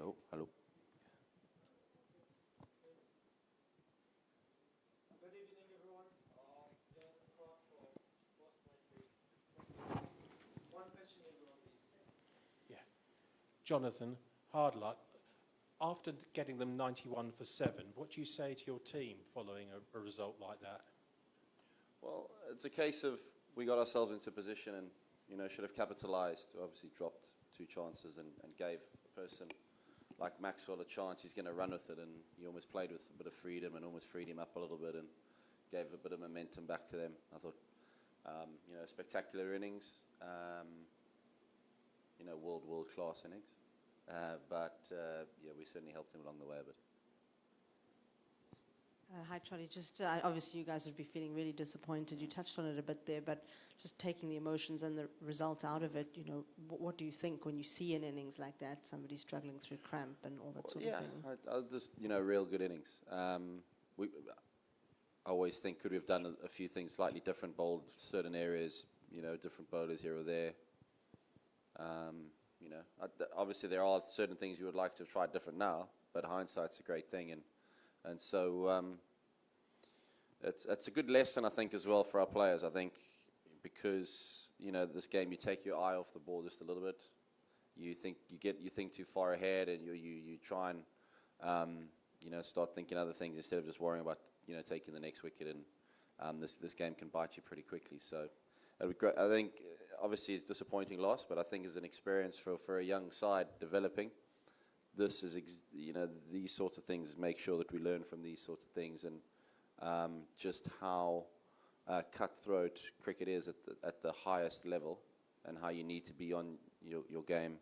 Oh, hello. Good evening, everyone. Jonathan Trott from Post-Point. One question, everyone, please. Yeah. Jonathan, hard luck. After getting them 91 for 7, what do you say to your team following a result like that? Well, it's a case of we got ourselves into position and, should have capitalised. We obviously dropped 2 chances and gave a person like Maxwell a chance. He's going to run with it, and he almost played with a bit of freedom and almost freed him up a little bit and gave a bit of momentum back to them. I thought, spectacular innings, world class innings. But we certainly helped him along the way a bit. Hi, Trotty. Just obviously, you guys would be feeling really disappointed. You touched on it a bit there, but just taking the emotions and the result out of it, what do you think when you see an innings like that, somebody struggling through cramp and all that sort of thing? Yeah, just real good innings. I always think could we have done a few things slightly different, bowled certain areas, different bowlers here or there. Obviously there are certain things you would like to have tried different now, but hindsight's a great thing, and so it's a good lesson, I think, as well for our players. I think because this game, you take your eye off the ball just a little bit. You think too far ahead, and you try and start thinking other things instead of just worrying about taking the next wicket. And this game can bite you pretty quickly. So it'd be great. I think obviously it's a disappointing loss, but I think as an experience for a young side developing. This is, these sorts of things, make sure that we learn from these sorts of things, and just how cutthroat cricket is at the highest level, and how you need to be on your game,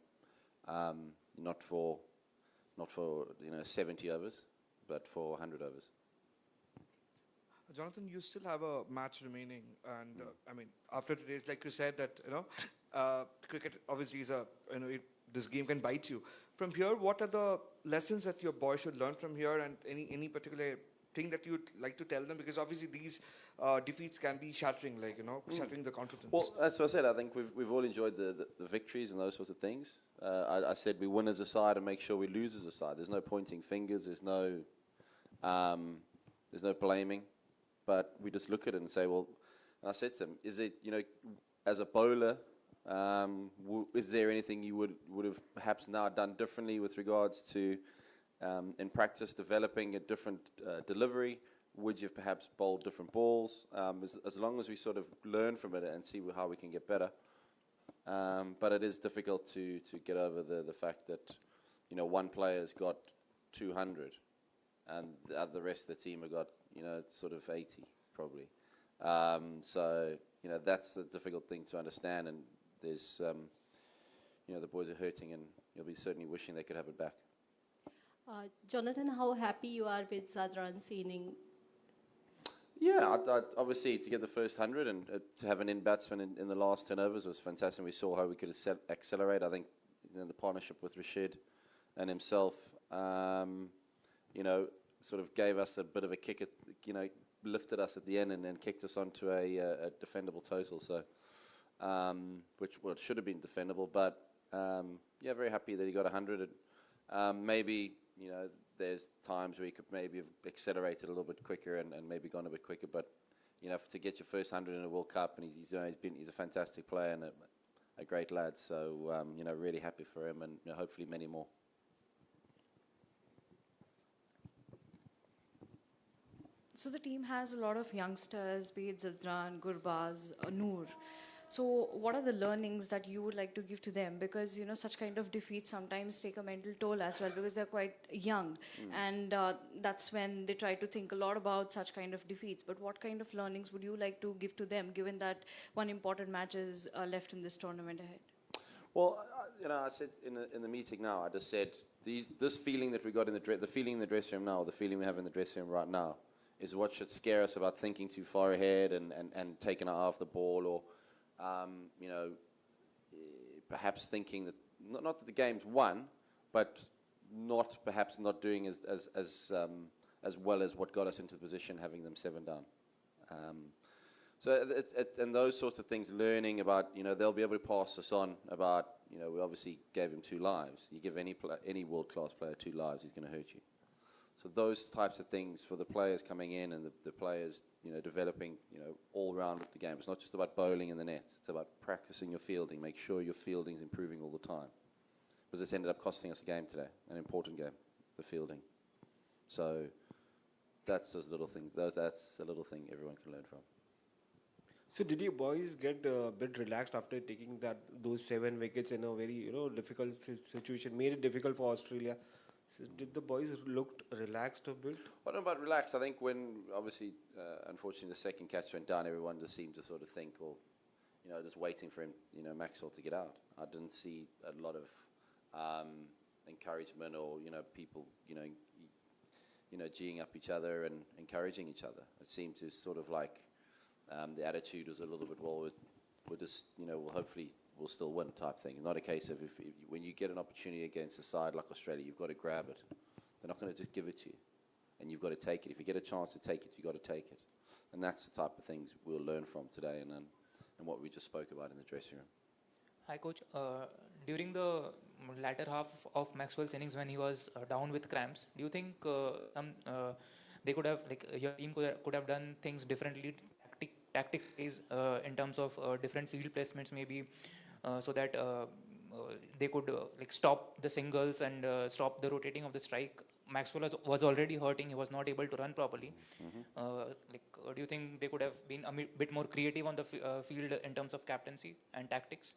not for 70 overs, but for 100 overs. Jonathan, you still have a match remaining, and after today's, like you said, that cricket obviously is this game can bite you. From here, what are the lessons that your boys should learn from here, and any particular thing that you'd like to tell them? Because obviously these defeats can be shattering, shattering the confidence. Well, as I said, I think we've all enjoyed the victories and those sorts of things. I said we win as a side and make sure we lose as a side. There's no pointing fingers. There's no blaming. But we just look at it and say, well, and I said to them, is it, as a bowler, is there anything you would have perhaps now done differently with regards to, in practice, developing a different delivery? Would you have perhaps bowled different balls? As long as we sort of learn from it and see how we can get better. But it is difficult to get over the fact that, one player's got 200. And the rest of the team have got, sort of 80, probably. So, that's the difficult thing to understand. And there's, the boys are hurting, and you'll be certainly wishing they could have it back. Jonathan, how happy you are with Sadran's inning? Yeah, obviously to get the first 100 and to have an in-batsman in the last 10 overs was fantastic. We saw how we could accelerate. I think the partnership with Rashid and himself, sort of gave us a bit of a kick at, lifted us at the end and then kicked us onto a defendable total. So, which should have been defendable, but very happy that he got 100. And maybe there's times where he could maybe have accelerated a little bit quicker and maybe gone a bit quicker. But to get your first 100 in a World Cup, and he's a fantastic player and a great lad. So really happy for him, and hopefully many more. So the team has a lot of youngsters, be it Zadran, Gurbaz, Noor. So what are the learnings that you would like to give to them? Because, such kind of defeats sometimes take a mental toll as well, because they're quite young. And that's when they try to think a lot about such kind of defeats. But what kind of learnings would you like to give to them, given that one important match is left in this tournament ahead? Well, I said in the meeting now, I just said, this feeling that we got the feeling in the dressing room now, or the feeling we have in the dressing room right now, is what should scare us about thinking too far ahead and taking our eye off the ball, or perhaps thinking that not that the game's won, but perhaps not doing as well as what got us into the position, having them 7 down. So and those sorts of things, learning about, they'll be able to pass us on about we obviously gave him 2 lives. You give any world-class player 2 lives, he's going to hurt you. So those types of things for the players coming in and the players, developing, all round the game. It's not just about bowling in the net. It's about practicing your fielding. Make sure your fielding's improving all the time. Because it's ended up costing us a game today, an important game, the fielding. So that's a little thing. That's a little thing everyone can learn from. So did you boys get a bit relaxed after taking those 7 wickets in a very difficult situation? Made it difficult for Australia. So did the boys looked relaxed a bit? I don't know about relaxed. I think when obviously, unfortunately, the second catch went down, everyone just seemed to sort of think, or just waiting for him, Maxwell to get out. I didn't see a lot of encouragement or people geeing up each other and encouraging each other. It seemed to sort of like the attitude was a little bit, well, we're just hopefully we'll still win type thing. Not a case of if when you get an opportunity against a side like Australia, you've got to grab it. They're not going to just give it to you, and you've got to take it. If you get a chance to take it, you've got to take it, and that's the type of things we'll learn from today, and what we just spoke about in the dressing room. Hi, coach. During the latter half of Maxwell's innings, when he was down with cramps, do you think they could have, your team could have done things differently, tactics in terms of different field placements, maybe, so that they could stop the singles and stop the rotating of the strike? Maxwell was already hurting; he was not able to run properly. Do you think they could have been a bit more creative on the field in terms of captaincy and tactics?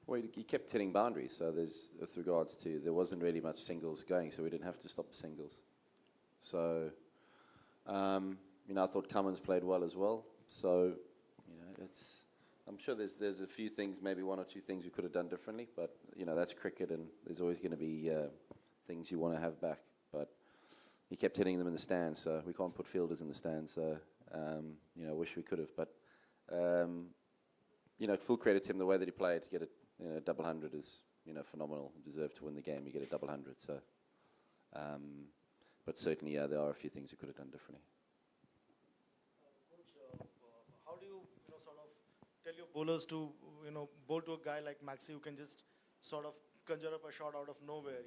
Well, he kept hitting boundaries, so with regards to, there wasn't really much singles going, so we didn't have to stop the singles. So, I thought Cummins played well as well. So, I'm sure there's a few things, maybe 1 or 2 things we could have done differently, but that's cricket, and there's always going to be things you want to have back. But he kept hitting them in the stands, so we can't put fielders in the stands. So, I wish we could have, but. Full credit to him, the way that he played to get a double 100 is, phenomenal. He deserved to win the game. You get a double 100. So, but certainly, there are a few things you could have done differently. Coach, how do you, sort of tell your bowlers to, bowl to a guy like Maxi who can just sort of conjure up a shot out of nowhere,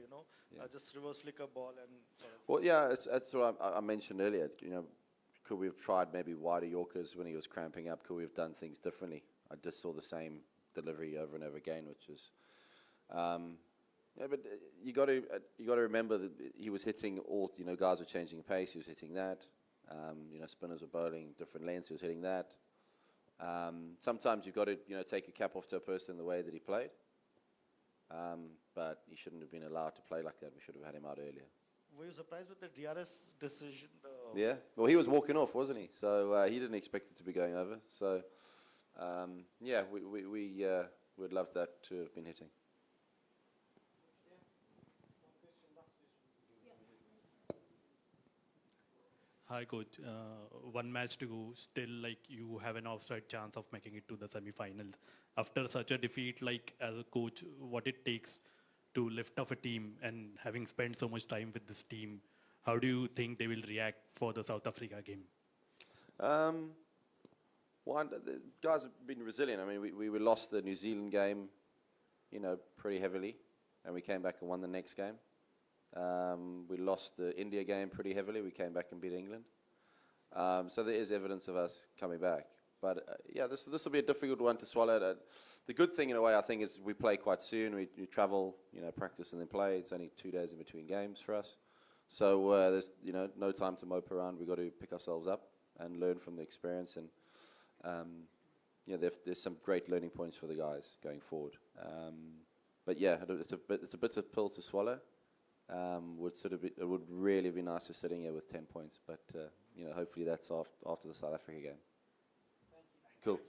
just reverse flicker ball and sort of. Well, yeah, that's what I mentioned earlier. Could we have tried maybe wider Yorkers when he was cramping up? Could we have done things differently? I just saw the same delivery over and over again, which is, but you got to remember that he was hitting all. Guys were changing pace. He was hitting that. Spinners were bowling different lengths. He was hitting that. Sometimes you've got to take a cap off to a person the way that he played. But he shouldn't have been allowed to play like that. We should have had him out earlier. Were you surprised with the DRS decision? Yeah. Well, he was walking off, wasn't he? So he didn't expect it to be going over. So. We would love that to have been hitting. Hi, coach. 1 match to go. Still, you have an offside chance of making it to the semi-finals. After such a defeat, as a coach, what it takes to lift up a team, and having spent so much time with this team, how do you think they will react for the South Africa game? Well, the guys have been resilient. I mean, we lost the New Zealand game, pretty heavily, and we came back and won the next game. We lost the India game pretty heavily. We came back and beat England. So there is evidence of us coming back. But this will be a difficult one to swallow. The good thing, in a way, I think, is we play quite soon. We travel, practice and then play. It's only 2 days in between games for us. So there's no time to mope around. We've got to pick ourselves up and learn from the experience. And there's some great learning points for the guys going forward. But yeah, it's a bitter pill to swallow. It would really be nice to sitting here with 10 points, but hopefully that's after the South Africa game. Cool.